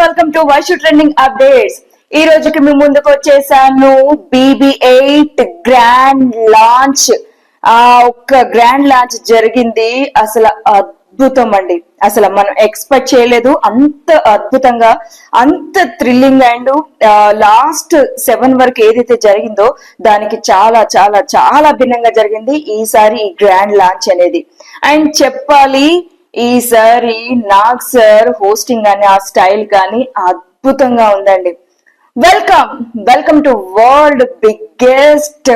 Welcome to Vaishu trending updates. ఈ రోజుకి మీ ముందుకు వచ్చేసాను BB8 గ్రాండ్ లాంచ్. ఒక్క గ్రాండ్ లాంచ్ జరిగింది. అసలు అద్భుతం అండి. అసలు మనం ఎక్స్పెక్ట్ చేయలేదు అంత అద్భుతంగా, అంత థ్రిల్లింగ్. అండ్ లాస్ట్ 7 వరకు ఏదైతే జరిగిందో దానికి చాలా చాలా చాలా భిన్నంగా జరిగింది ఈసారి ఈ గ్రాండ్ లాంచ్ అనేది. అండ్ చెప్పాలి, ఈసారి నాగ్ సార్ హోస్టింగ్ అని ఆ స్టైల్ కానీ అద్భుతంగా ఉందండి. Welcome to world biggest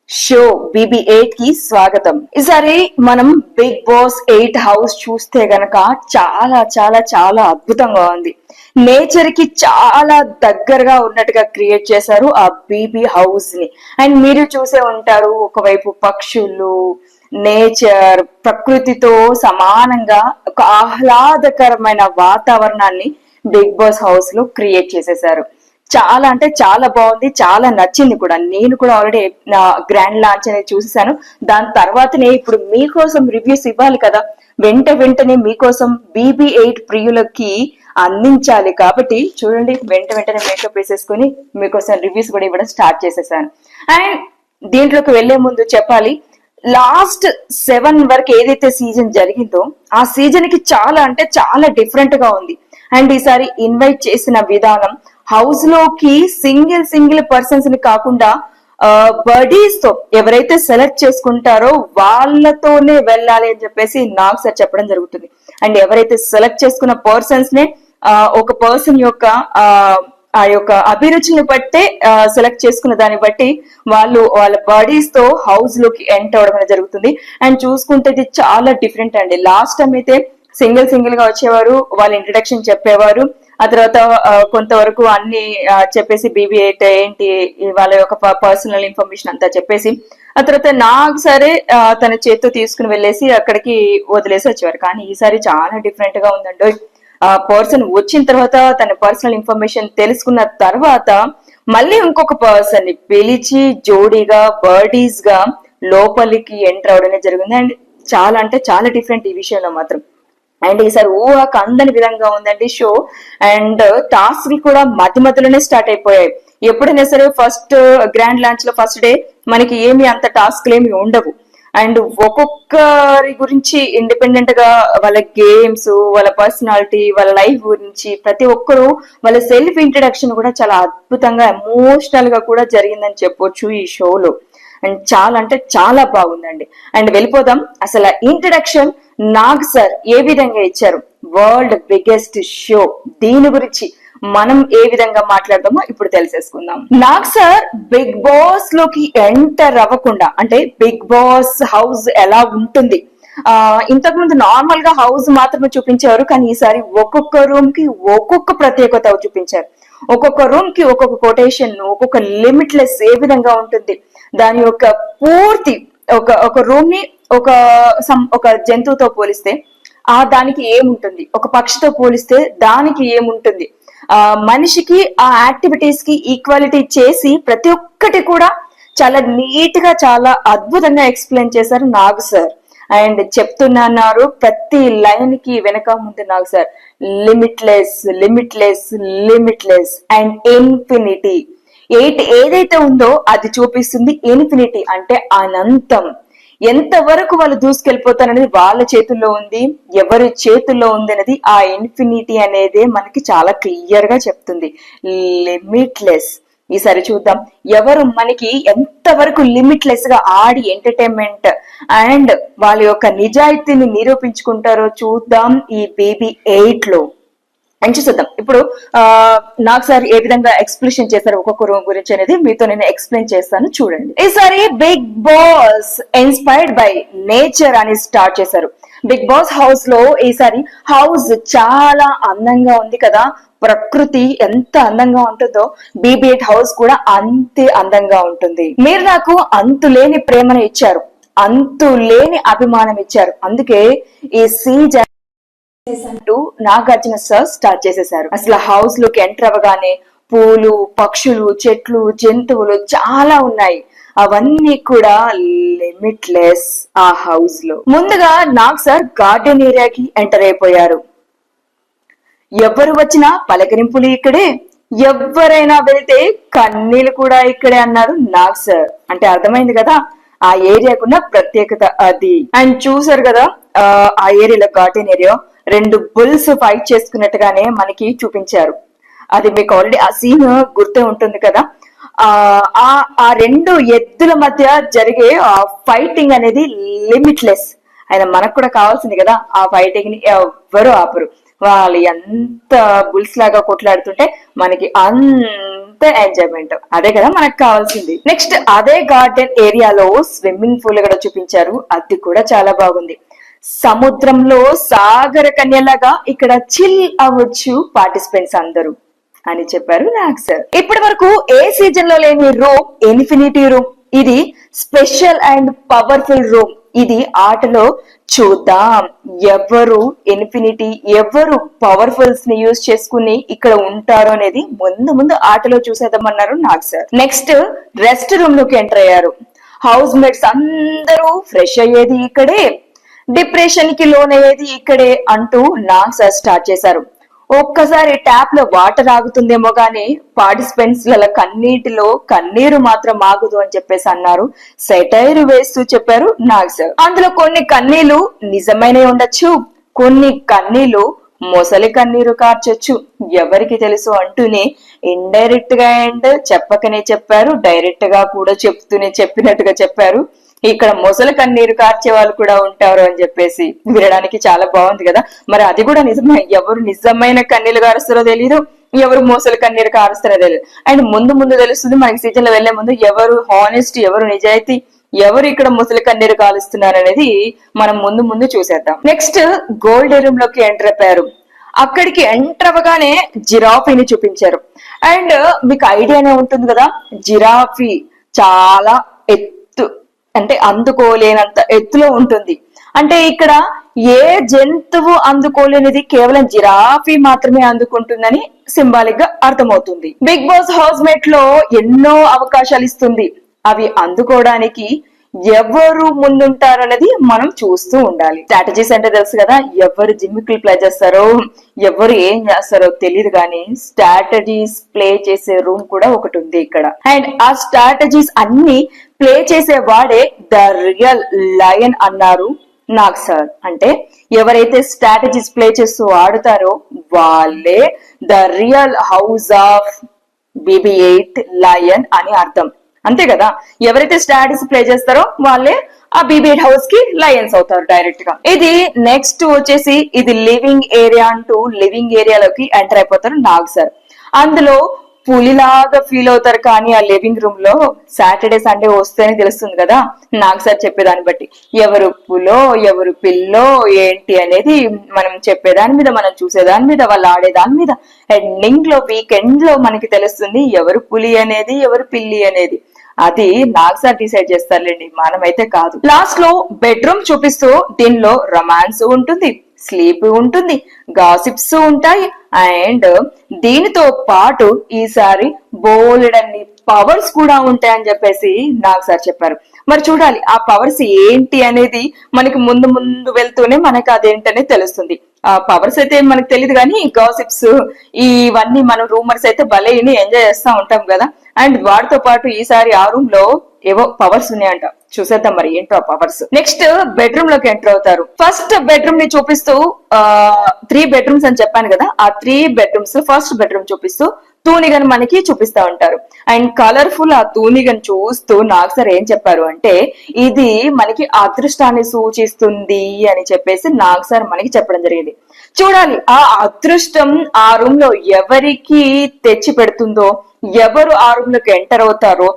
show BB8 కి స్వాగతం. ఈసారి మనం బిగ్ బాస్ 8 హౌస్ చూస్తే గనక చాలా చాలా చాలా అద్భుతంగా ఉంది. నేచర్ కి చాలా దగ్గరగా ఉన్నట్టుగా క్రియేట్ చేశారు ఆ BB హౌస్ ని. అండ్ మీరు చూసే ఉంటారు, ఒకవైపు పక్షులు, నేచర్, ప్రకృతితో సమానంగా ఒక ఆహ్లాదకరమైన వాతావరణాన్ని బిగ్ బాస్ హౌస్ లో క్రియేట్ చేసేసారు. చాలా అంటే చాలా బాగుంది, చాలా నచ్చింది కూడా. నేను కూడా ఆల్రెడీ గ్రాండ్ లాంచ్ అనేది చూసేసాను. దాని తర్వాతనే ఇప్పుడు మీకోసం రివ్యూస్ ఇవ్వాలి కదా, వెంటనే మీకోసం BB8 ప్రియులకి అందించాలి కాబట్టి చూడండి, వెంటనే మేకప్ వేసేసుకుని మీకోసం రివ్యూస్ కూడా ఇవ్వడం స్టార్ట్ చేసేసాను. అండ్ దీంట్లోకి వెళ్లే ముందు చెప్పాలి, లాస్ట్ 7 వరకు ఏదైతే సీజన్ జరిగిందో ఆ సీజన్ కి చాలా అంటే చాలా డిఫరెంట్ గా ఉంది. అండ్ ఈసారి ఇన్వైట్ చేసిన విధానం, హౌస్ లోకి సింగిల్ పర్సన్స్ ని కాకుండా బడీస్ తో ఎవరైతే సెలెక్ట్ చేసుకుంటారో వాళ్ళతోనే వెళ్ళాలి అని చెప్పేసి నాకు సార్ చెప్పడం జరుగుతుంది. అండ్ ఎవరైతే సెలెక్ట్ చేసుకున్న పర్సన్స్ నే ఒక పర్సన్ యొక్క ఆ యొక్క అభిరుచిని బట్టే సెలెక్ట్ చేసుకున్న దాన్ని బట్టి వాళ్ళు వాళ్ళ బాడీస్ తో హౌస్ లోకి ఎంటర్ అవడం జరుగుతుంది. అండ్ చూసుకుంటే ఇది చాలా డిఫరెంట్ అండి. లాస్ట్ టైం అయితే సింగిల్ గా వచ్చేవారు, వాళ్ళ ఇంట్రడక్షన్ చెప్పేవారు, ఆ తర్వాత కొంతవరకు అన్ని చెప్పేసి BB8 ఏంటి వాళ్ళ యొక్క పర్సనల్ ఇన్ఫర్మేషన్ అంతా చెప్పేసి ఆ తర్వాత నాకు సరే తన చేతితో తీసుకుని వెళ్ళేసి అక్కడికి వదిలేసి వచ్చేవారు. కానీ ఈసారి చాలా డిఫరెంట్ గా ఉందండి. ఆ పర్సన్ వచ్చిన తర్వాత తన పర్సనల్ ఇన్ఫర్మేషన్ తెలుసుకున్న తర్వాత మళ్ళీ ఇంకొక పర్సన్ ని పిలిచి జోడీగా బర్డీస్ గా లోపలికి ఎంటర్ అవడమే జరిగింది. అండ్ చాలా అంటే చాలా డిఫరెంట్ ఈ విషయంలో మాత్రం. అండ్ ఈసారి ఊహకు అందని విధంగా ఉందండి షో. అండ్ టాస్క్ కూడా మధ్యలోనే స్టార్ట్ అయిపోయాయి. ఎప్పుడైనా సరే ఫస్ట్ గ్రాండ్ లాంచ్ లో ఫస్ట్ డే మనకి ఏమి అంత టాస్క్లు ఏమి ఉండవు. అండ్ ఒక్కొక్కరి గురించి ఇండిపెండెంట్ గా వాళ్ళ గేమ్స్, వాళ్ళ పర్సనాలిటీ, వాళ్ళ లైఫ్ గురించి ప్రతి ఒక్కరు వాళ్ళ సెల్ఫ్ ఇంట్రడక్షన్ కూడా చాలా అద్భుతంగా ఎమోషనల్ గా కూడా జరిగిందని చెప్పొచ్చు ఈ షోలో. అండ్ చాలా అంటే చాలా బాగుందండి. అండ్ వెళ్ళిపోదాం, అసలు ఇంట్రడక్షన్ నాగ్ సార్ ఏ విధంగా ఇచ్చారు, వరల్డ్ బిగ్గెస్ట్ షో, దీని గురించి మనం ఏ విధంగా మాట్లాడదామో ఇప్పుడు తెలిసేసుకుందాం. నాగ్ సార్ బిగ్ బాస్ లోకి ఎంటర్ అవ్వకుండా, అంటే బిగ్ బాస్ హౌస్ ఎలా ఉంటుంది, ఇంతకు ముందు నార్మల్ గా హౌస్ మాత్రమే చూపించారు, కానీ ఈసారి ఒక్కొక్క రూమ్ కి ఒక్కొక్క ప్రత్యేకత చూపించారు. ఒక్కొక్క రూమ్ కి ఒక్కొక్క కొటేషన్, ఒక్కొక్క లిమిట్లెస్ ఏ విధంగా ఉంటుంది, దాని యొక్క పూర్తి ఒక రూమ్ ని ఒక జంతువుతో పోలిస్తే దానికి ఏముంటుంది, ఒక పక్షితో పోలిస్తే దానికి ఏముంటుంది, మనిషికి ఆ యాక్టివిటీస్ కి ఈక్వాలిటీ చేసి ప్రతి ఒక్కటి కూడా చాలా నీట్ గా చాలా అద్భుతంగా ఎక్స్ప్లెయిన్ చేశారు నాగ్ సార్. అండ్ చెప్తున్నారు ప్రతి లైన్ కి వెనక ముందు Nag sir limitless and infinity. 8 ఏదైతే ఉందో అది చూపిస్తుంది, ఇన్ఫినిటీ అంటే అనంతం. ఎంత వరకు వాళ్ళు దూసుకెళ్ళిపోతారనేది వాళ్ళ చేతుల్లో ఉంది, ఎవరి చేతుల్లో ఉంది అనేది ఆ ఇన్ఫినిటీ అనేది మనకి చాలా క్లియర్ గా చెప్తుంది. లిమిట్లెస్. ఈసారి చూద్దాం ఎవరు మనకి ఎంత వరకు లిమిట్లెస్ గా ఆడి ఎంటర్టైన్మెంట్ అండ్ వాళ్ళ యొక్క నిజాయితీని నిరూపించుకుంటారో చూద్దాం ఈ BB8 లో. అని చూద్దాం. ఇప్పుడు నాకు సార్ ఏ విధంగా ఎక్స్ప్లెనేషన్ చేస్తారు ఒక్కొక్క రూమ్ గురించి అనేది మీతో నేను ఎక్స్ప్లెయిన్ చేస్తాను, చూడండి. ఈసారి Bigg Boss inspired by nature అని స్టార్ట్ చేశారు. బిగ్ బాస్ హౌస్ లో ఈసారి హౌస్ చాలా అందంగా ఉంది కదా, ప్రకృతి ఎంత అందంగా ఉంటుందో BB8 హౌస్ కూడా అంతే అందంగా ఉంటుంది. మీరు నాకు అంతులేని ప్రేమను ఇచ్చారు, అంతులేని అభిమానం ఇచ్చారు, అందుకే ఈ సీజన్ అంటూ నాగార్జున సార్ స్టార్ట్ చేసేసారు. అసలు హౌస్ లోకి ఎంటర్ అవ్వగానే పూలు, పక్షులు, చెట్లు, జంతువులు చాలా ఉన్నాయి. అవన్నీ కూడా లిమిట్లెస్ ఆ హౌస్ లో. ముందుగా నాగ్ సార్ గార్డెన్ ఏరియాకి ఎంటర్ అయిపోయారు. ఎవరు వచ్చినా పలకరింపులు ఇక్కడే, ఎవరైనా వెళ్తే కన్నీళ్ళు కూడా ఇక్కడే అన్నారు నాగ్ సార్. అంటే అర్థమైంది కదా ఆ ఏరియాకున్న ప్రత్యేకత అది. అండ్ చూసారు కదా ఆ ఏరియాలో గార్డెన్ ఏరియా 2 బుల్స్ ఫైట్ చేసుకున్నట్టుగానే మనకి చూపించారు. అది మీకు ఆల్రెడీ ఆ సీన్ గుర్తే ఉంటుంది కదా. ఆ 2 ఎద్దుల మధ్య జరిగే ఫైటింగ్ అనేది లిమిట్లెస్. ఆయన మనకు కూడా కావాల్సింది కదా ఆ ఫైటింగ్ ని ఎవ్వరు ఆపరు. వాళ్ళు ఎంత బుల్స్ లాగా కొట్లాడుతుంటే మనకి అంత ఎంజాయ్మెంట్. అదే కదా మనకు కావాల్సింది. నెక్స్ట్ అదే గార్డెన్ ఏరియాలో స్విమ్మింగ్ పూల్ కూడా చూపించారు. అది కూడా చాలా బాగుంది. సముద్రంలో సాగర కన్యలాగా ఇక్కడ చిల్ అవ్వచ్చు పార్టిసిపెంట్స్ అందరూ అని చెప్పారు నాగ్ సార్. ఇప్పటి వరకు ఏ సీజన్ లో లేని రూమ్ ఇన్ఫినిటీ రూమ్. ఇది స్పెషల్ అండ్ పవర్ఫుల్ రూమ్. ఇది ఆటలో చూద్దాం ఎవరు ఇన్ఫినిటీ ఎవరు పవర్ఫుల్స్ ని యూజ్ చేసుకుని ఇక్కడ ఉంటారు అనేది ముందు ఆటలో చూసేద్దామన్నారు Nag sir. Next rest room లోకి ఎంటర్ అయ్యారు. హౌస్ మేట్స్ అందరూ ఫ్రెష్ అయ్యేది ఇక్కడే, డిప్రెషన్ కి లోనయ్యేది ఇక్కడే అంటూ నాగ్ సార్ స్టార్ట్ చేశారు. ఒక్కసారి ట్యాప్ లో వాటర్ ఆగుతుందేమో గానీ పార్టిసిపెంట్స్ కన్నీటిలో కన్నీరు మాత్రం ఆగుదు అని చెప్పేసి అన్నారు. సెటైర్ వేస్తూ చెప్పారు నాగ్ సార్. అందులో కొన్ని కన్నీళ్లు నిజమైనవి ఉండొచ్చు, కొన్ని కన్నీళ్లు మొసలి కన్నీరు కార్చొచ్చు, ఎవరికి తెలుసు అంటూనే ఇండైరెక్ట్ గా అండ్ చెప్పకనే చెప్పారు, డైరెక్ట్ గా కూడా చెప్పినట్టుగా చెప్పారు. ఇక్కడ మొసలి కన్నీరు కార్చే వాళ్ళు కూడా ఉంటారు అని చెప్పేసి వినడానికి చాలా బాగుంది కదా. మరి అది కూడా నిజమే. ఎవరు నిజమైన కన్నీళ్లు కారుస్తారో తెలీదు, ఎవరు మొసలి కన్నీరు కారుస్తారో తెలియదు. అండ్ ముందు తెలుస్తుంది మనకి సీజన్ లో వెళ్లే ముందు ఎవరు హానెస్ట్, ఎవరు నిజాయితీ, ఎవరు ఇక్కడ ముసలి కన్నీరు కాలుస్తున్నారు అనేది మనం ముందు చూసేద్దాం. నెక్స్ట్ గోల్డ్ రూమ్ లోకి ఎంటర్ అయిపోయారు. అక్కడికి ఎంటర్ అవ్వగానే జిరాఫీని చూపించారు. అండ్ మీకు ఐడియానే ఉంటుంది కదా, జిరాఫీ చాలా అంటే అందుకోలేనంత ఎత్తులో ఉంటుంది. అంటే ఇక్కడ ఏ జంతువు అందుకోలేనిది కేవలం జిరాఫీ మాత్రమే అందుకుంటుందని సింబాలిక్ గా అర్థమవుతుంది. బిగ్ బాస్ హౌస్ మేట్ లో ఎన్నో అవకాశాలు ఇస్తుంది. అవి అందుకోవడానికి ఎవరు ముందుంటారనేది మనం చూస్తూ ఉండాలి. స్ట్రాటజీస్ అంటే తెలుసు కదా, ఎవరు జిమ్మికులు ప్లే చేస్తారో ఎవరు ఏం చేస్తారో తెలియదు కానీ స్ట్రాటజీస్ ప్లే చేసే రూమ్ కూడా ఒకటి ఉంది ఇక్కడ. అండ్ ఆ స్ట్రాటజీస్ అన్ని ప్లే చేసే వాడే ద రియల్ లయన్ అన్నారు నాగ్ సార్. అంటే ఎవరైతే స్ట్రాటజీస్ ప్లే చేస్తూ ఆడుతారో వాళ్ళే the real house of BB8 lion అని అర్థం. అంతే కదా, ఎవరైతే స్ట్రాటజీ ప్లే చేస్తారో వాళ్ళే ఆ BB8 హౌస్ కి లయన్స్ అవుతారు డైరెక్ట్ గా. ఇది నెక్స్ట్ వచ్చేసి ఇది లివింగ్ ఏరియా అంటూ లివింగ్ ఏరియాలోకి ఎంటర్ అయిపోతారు నాగ్ సార్. అందులో పులిలాగా ఫీల్ అవుతారు. కానీ ఆ లివింగ్ రూమ్ లో సాటర్డే సండే వస్తేనే తెలుస్తుంది కదా నాగ్ సార్ చెప్పేదాన్ని బట్టి ఎవరు పులో ఎవరు పిల్లో ఏంటి అనేది మనం చెప్పేదాని మీద, మనం చూసేదాని మీద, వాళ్ళు ఆడేదాని మీద ఎండింగ్ లో వీకెండ్ లో మనకి తెలుస్తుంది ఎవరు పులి అనేది ఎవరు పిల్లి అనేది. అది నాగ్ సార్ డిసైడ్ చేస్తారులేండి, మనమైతే కాదు. లాస్ట్ లో బెడ్రూమ్ చూపిస్తూ దీనిలో రొమాన్స్ ఉంటుంది, స్లీప్ ఉంటుంది, గాసిప్స్ ఉంటాయి. అండ్ దీనితో పాటు ఈసారి బోలెడన్ని పవర్స్ కూడా ఉంటాయని చెప్పేసి నాగ్ సార్ చెప్పారు. మరి చూడాలి ఆ పవర్స్ ఏంటి అనేది మనకి ముందు వెళ్తూనే మనకి అదేంటనే తెలుస్తుంది. ఆ పవర్స్ అయితే మనకు తెలియదు కానీ గాసిప్స్ ఇవన్నీ మనం రూమర్స్ అయితే భలే ఎంజాయ్ చేస్తా ఉంటాం కదా. అండ్ వాటితో పాటు ఈసారి ఆ రూమ్ లో ఏవో పవర్స్ ఉన్నాయంట, చూసేద్దాం మరి ఏంటో ఆ పవర్స్. నెక్స్ట్ బెడ్రూమ్ లోకి ఎంటర్ అవుతారు. ఫస్ట్ బెడ్రూమ్ ని చూపిస్తూ 3 బెడ్రూమ్స్ అని చెప్పాను కదా, ఆ 3 బెడ్రూమ్స్ ఫస్ట్ బెడ్రూమ్ చూపిస్తూ తూనిగను మనకి చూపిస్తా ఉంటారు. అండ్ కలర్ఫుల్ ఆ తూనిగను చూస్తూ నాగ్ సార్ ఏం చెప్పారు అంటే ఇది మనకి అదృష్టాన్ని సూచిస్తుంది అని చెప్పేసి నాగ్ సార్ మనకి చెప్పడం జరిగింది. చూడాలి ఆ అదృష్టం ఆ రూమ్ లో ఎవరికి తెచ్చి పెడుతుందో, ఎవరు ఆ రూమ్ లోకి ఎంటర్ అవుతారో,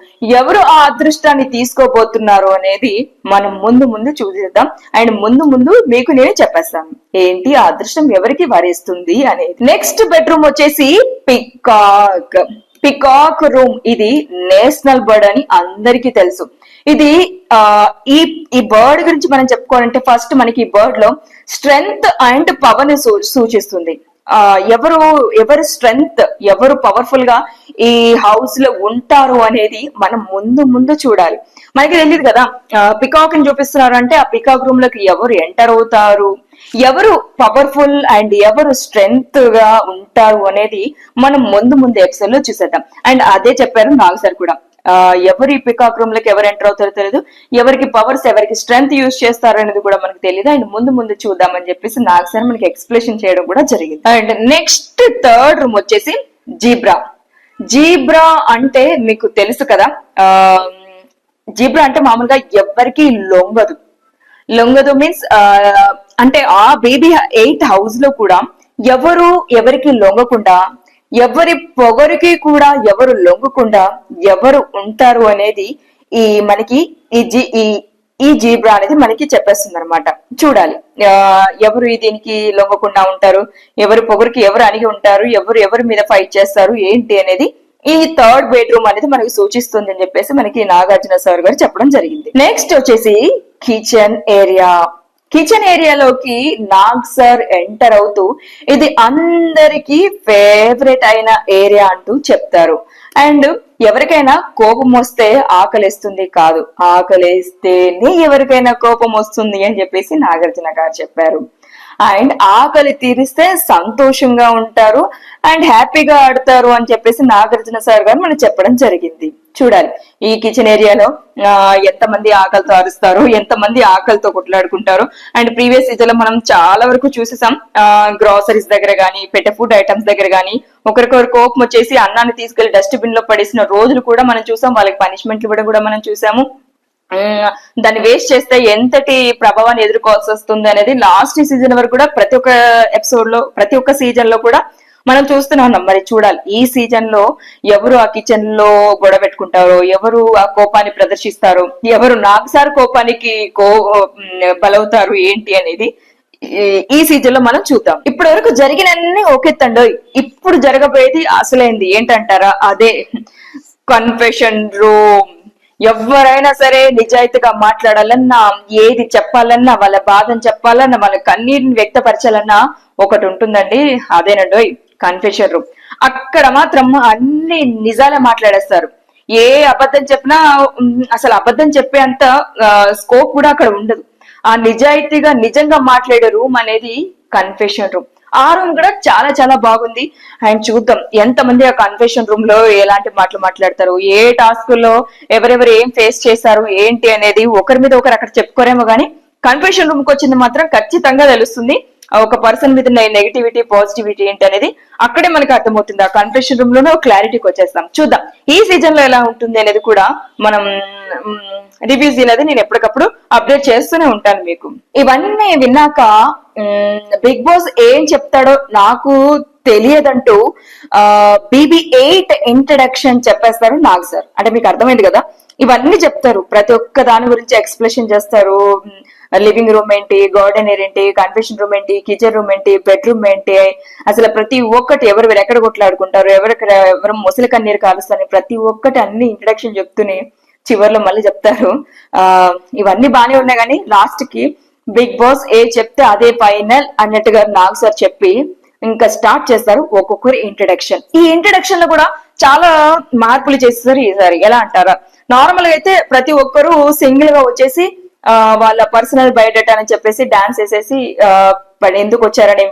ఎవరు ఆ అదృష్టాన్ని తీసుకోబోతున్నారో అనేది మనం ముందు చూసేద్దాం. అండ్ ముందు మీకు నేను చెప్పేస్తాను ఏంటి ఆ అదృష్టం ఎవరికి వరిస్తుంది అనేది. నెక్స్ట్ బెడ్రూమ్ వచ్చేసి పికాక్ రూమ్. ఇది నేషనల్ బర్డ్ అని అందరికీ తెలుసు. ఇది ఈ బర్డ్ గురించి మనం చెప్పుకోవాలంటే ఫస్ట్ మనకి ఈ బర్డ్ లో స్ట్రెంగ్త్ అండ్ పవర్ ని సూచిస్తుంది. ఎవరు స్ట్రెంగ్త్ ఎవరు పవర్ఫుల్ గా ఈ హౌస్ లో ఉంటారు అనేది మనం ముందు చూడాలి. మనకి తెలియదు కదా పికాక్ ని చూపిస్తున్నారు అంటే ఆ పికాక్ రూమ్ లోకి ఎవరు ఎంటర్ అవుతారు, ఎవరు పవర్ఫుల్ అండ్ ఎవరు స్ట్రెంగ్త్ గా ఉంటారు అనేది మనం ముందు ముందు ఎపిసోడ్ లో చూసేద్దాం. అండ్ అదే చెప్పారు నాగ్ సార్ కూడా. ఎవరి పికాక్ రూమ్ లోకి ఎవరు ఎంటర్ అవుతారో తెలియదు, ఎవరికి పవర్స్ ఎవరికి స్ట్రెంగ్త్ యూజ్ చేస్తారు అనేది కూడా మనకు తెలియదు. అండ్ ముందు ముందు చూద్దామని చెప్పేసి నాగ్ సార్ మనకి ఎక్స్ప్లెనేషన్ చేయడం కూడా జరిగింది. అండ్ నెక్స్ట్ థర్డ్ రూమ్ వచ్చేసి జీబ్రా. జీబ్రా అంటే మీకు తెలుసు కదా, జీబ్రా అంటే మామూలుగా ఎవరికి లొంగదు మీన్స్ అంటే ఆ బేబీ 8 హౌస్ లో కూడా ఎవరికి లొంగకుండా, ఎవరి పొగరికి కూడా ఎవరు లొంగకుండా ఎవరు ఉంటారు అనేది మనకి ఈ జీబ్రా అనేది మనకి చెప్పేస్తుంది అనమాట. చూడాలి ఎవరు దీనికి లొంగకుండా ఉంటారు, ఎవరి పొగరికి ఎవరు అణిగి ఉంటారు, ఎవరి మీద ఫైట్ చేస్తారు ఏంటి అనేది ఈ థర్డ్ బెడ్రూమ్ అనేది మనకి సూచిస్తుంది అని చెప్పేసి మనకి నాగార్జున సార్ గారు చెప్పడం జరిగింది. నెక్స్ట్ వచ్చేసి కిచెన్ ఏరియాలోకి నాగ్ సార్ ఎంటర్ అవుతూ ఇది అందరికి ఫేవరెట్ అయిన ఏరియా అంటూ చెప్తారు. అండ్ ఎవరికైనా కోపం వస్తే ఆకలిస్తుంది కాదు, ఆకలిస్తేనే ఎవరికైనా కోపం వస్తుంది అని చెప్పేసి నాగార్జున గారు చెప్పారు. అండ్ ఆకలి తీరిస్తే సంతోషంగా ఉంటారు అండ్ హ్యాపీగా ఆడతారు అని చెప్పేసి నాగార్జున సార్ గారు మనకు చెప్పడం జరిగింది. చూడాలి ఈ కిచెన్ ఏరియాలో ఎంతమంది ఆకలితో అరుస్తారు, ఎంతమంది ఆకలితో కొట్లాడుకుంటారు. అండ్ ప్రీవియస్ సీజన్ లో మనం చాలా వరకు చూసేసాం, గ్రాసరీస్ దగ్గర గానీ పెట్టే ఫుడ్ ఐటమ్స్ దగ్గర గానీ ఒకరికొకరు కోపం వచ్చేసి అన్నాన్ని తీసుకెళ్లి డస్ట్బిన్ లో పడేసిన రోజులు కూడా మనం చూసాం, వాళ్ళకి పనిష్మెంట్లు ఇవ్వడం కూడా మనం చూసాము. దాన్ని వేస్ట్ చేస్తే ఎంతటి ప్రభావాన్ని ఎదుర్కోవాల్సి వస్తుంది అనేది లాస్ట్ సీజన్ వరకు కూడా ప్రతి ఒక్క ఎపిసోడ్ లో ప్రతి ఒక్క సీజన్ లో కూడా మనం చూస్తూనే ఉన్నాం. మరి చూడాలి ఈ సీజన్ లో ఎవరు ఆ కిచెన్ లో గొడవ పెట్టుకుంటారో, ఎవరు ఆ కోపాన్ని ప్రదర్శిస్తారో, ఎవరు నాగసార్ కోపానికి బలవుతారు ఏంటి అనేది ఈ సీజన్ లో మనం చూద్దాం. ఇప్పటి వరకు జరిగినన్ని ఓకెత్తండో, ఇప్పుడు జరగబోయేది అసలైంది ఏంటంటారా, అదే కన్ఫెషన్ రూమ్. ఎవరైనా సరే నిజాయితీగా మాట్లాడాలన్నా, ఏది చెప్పాలన్నా, వాళ్ళ బాధను చెప్పాలన్నా, వాళ్ళ కన్నీటిని వ్యక్తపరచాలన్నా ఒకటి ఉంటుందండి, అదేనండి కన్ఫెషన్ రూమ్. అక్కడ మాత్రం అన్ని నిజాలే మాట్లాడేస్తారు. ఏ అబద్ధం చెప్పినా అసలు అబద్ధం చెప్పే అంత స్కోప్ కూడా అక్కడ ఉండదు. ఆ నిజాయితీగా నిజంగా మాట్లాడే రూమ్ అనేది కన్ఫెషన్ రూమ్. ఆ రూమ్ కూడా చాలా చాలా బాగుంది. అండ్ చూద్దాం ఎంతమంది ఆ కన్ఫెషన్ రూమ్ లో ఎలాంటి మాటలు మాట్లాడతారు, ఏ టాస్క్ లో ఎవరెవరు ఏం ఫేస్ చేశారు ఏంటి అనేది ఒకరి మీద ఒకరు అక్కడ చెప్పుకోరేమో గానీ కన్ఫెషన్ రూమ్ కి వచ్చింది మాత్రం ఖచ్చితంగా తెలుస్తుంది. ఒక పర్సన్ మీద నెగిటివిటీ పాజిటివిటీ ఏంటి అనేది అక్కడే మనకి అర్థమవుతుంది. ఆ కన్ఫెషన్ రూమ్ లోనే క్లారిటీకి వచ్చేస్తాం. చూద్దాం ఈ సీజన్ లో ఎలా ఉంటుంది అనేది కూడా మనం రివ్యూస్ అనేది నేను ఎప్పటికప్పుడు అప్డేట్ చేస్తూనే ఉంటాను మీకు. ఇవన్నీ విన్నాక బిగ్ బాస్ ఏం చెప్తాడో నాకు తెలియదంటూ BB8 ఇంట్రడక్షన్ చెప్పేస్తారు నాగ్ సార్. అంటే మీకు అర్థమైంది కదా, ఇవన్నీ చెప్తారు, ప్రతి ఒక్క దాని గురించి ఎక్స్ప్లెనేషన్ చేస్తారు. లివింగ్ రూమ్ ఏంటి, గార్డెన్ ఏరియా ఏంటి, కన్ఫెషన్ రూమ్ ఏంటి, కిచెన్ రూమ్ ఏంటి, బెడ్రూమ్ ఏంటి, అసలు ప్రతి ఒక్కటి ఎవరు ఎక్కడ కొట్లాడుకుంటారు, ఎవరు ముసలి కన్నీరు కాలుస్తారు, ప్రతి ఒక్కటి అన్ని ఇంట్రడక్షన్ చెప్తూనే చివరిలో మళ్ళీ చెప్తారు. ఇవన్నీ బానే ఉన్నాయి కానీ లాస్ట్ కి బిగ్ బాస్ ఏ చెప్తే అదే ఫైనల్ అన్నట్టుగా నాగ్ సార్ చెప్పి ఇంకా స్టార్ట్ చేస్తారు ఒక్కొక్కరి ఇంట్రడక్షన్. ఈ ఇంట్రడక్షన్ లో కూడా చాలా మార్పులు చేస్తారు ఈసారి. ఎలా అంటారా, నార్మల్ గా అయితే ప్రతి ఒక్కరు సింగిల్ గా వచ్చేసి వాళ్ళ పర్సనల్ బయోడేటా అని చెప్పేసి డాన్స్ వేసేసి ఎందుకు వచ్చారని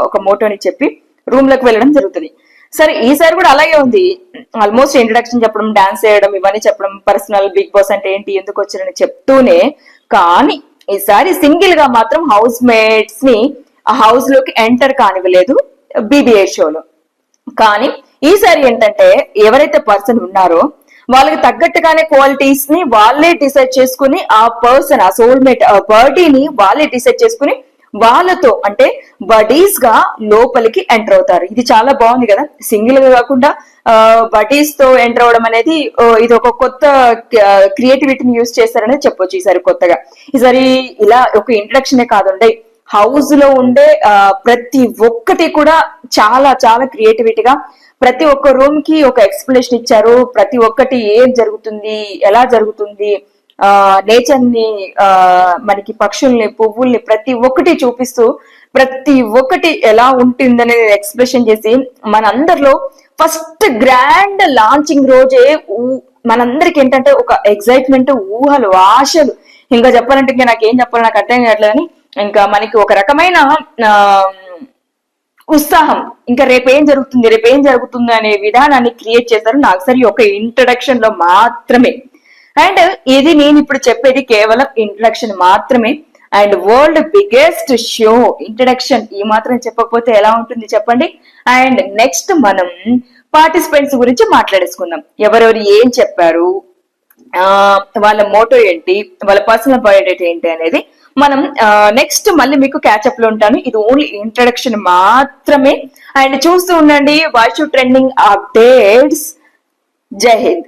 ఒక మోటోని చెప్పి రూమ్ లోకి వెళ్ళడం జరుగుతుంది. సరే ఈసారి కూడా అలాగే ఉంది. ఆల్మోస్ట్ ఇంట్రడక్షన్ చెప్పడం, డాన్స్ చేయడం, ఇవన్నీ చెప్పడం, పర్సనల్ బిగ్ బాస్ అంటే ఏంటి, ఎందుకు వచ్చారని చెప్తూనే, కానీ ఈసారి సింగిల్ గా మాత్రం హౌస్ మేట్స్ ని ఆ హౌస్ లోకి ఎంటర్ కానివ్వలేదు BB8 షోలో. కానీ ఈసారి ఏంటంటే ఎవరైతే పర్సన్ ఉన్నారో వాళ్ళకి తగ్గట్టుగానే క్వాలిటీస్ ని వాళ్ళే డిసైడ్ చేసుకుని ఆ పర్సన్, ఆ సోల్మేట్, ఆ బర్డీని వాళ్ళే డిసైడ్ చేసుకుని వాళ్ళతో అంటే బడీస్ గా లోపలికి ఎంటర్ అవుతారు. ఇది చాలా బాగుంది కదా, సింగిల్ గా కాకుండా బడీస్ తో ఎంటర్ అవడం అనేది ఇది ఒక కొత్త క్రియేటివిటీని యూజ్ చేస్తారనేది చెప్పొచ్చు ఈసారి కొత్తగా. ఈసారి ఇలా ఒక ఇంట్రడక్షన్ కాదుండే, హౌస్ లో ఉండే ప్రతి ఒక్కటి కూడా చాలా చాలా క్రియేటివిటీగా ప్రతి ఒక్క రూమ్ కి ఒక ఎక్స్ప్లెనేషన్ ఇచ్చారు. ప్రతి ఒక్కటి ఏం జరుగుతుంది, ఎలా జరుగుతుంది, నేచర్ ని, మనకి పక్షుల్ని, పువ్వుల్ని ప్రతి ఒక్కటి చూపిస్తూ ప్రతి ఒక్కటి ఎలా ఉంటుందనే ఎక్స్ప్రెషన్ చేసి మనందరిలో ఫస్ట్ గ్రాండ్ లాంచింగ్ రోజే మనందరికి ఏంటంటే ఒక ఎగ్జైట్మెంట్, ఊహలు, ఆశలు, ఇంకా చెప్పాలంటే ఇంకా నాకేం చెప్పాలి నాకు అర్థం కావట్లేదని ఇంకా మనకి ఒక రకమైన ఆ, ఉత్సాహం, ఇంకా రేపు ఏం జరుగుతుంది అనే విధానాన్ని క్రియేట్ చేశారు నాగసరి ఒక ఇంట్రడక్షన్ లో మాత్రమే. అండ్ ఇది నేను ఇప్పుడు చెప్పేది కేవలం ఇంట్రడక్షన్ మాత్రమే. And world biggest show introduction ఈ మాత్రం చెప్పకపోతే ఎలా ఉంటుంది చెప్పండి. అండ్ నెక్స్ట్ మనం పార్టిసిపెంట్స్ గురించి మాట్లాడేసుకుందాం. ఎవరెవరు ఏం చెప్పారు, ఆ వాళ్ళ మోటో ఏంటి, వాళ్ళ పర్సనల్ బయోడేటా ఏంటి అనేది మనం నెక్స్ట్ మళ్ళీ మీకు క్యాచప్ లో ఉంటాను. ఇది ఓన్లీ ఇంట్రడక్షన్ మాత్రమే. అండ్ చూస్తూ ఉండండి వాయిస్ ట్రెండింగ్ అప్డేట్స్. జై హింద్.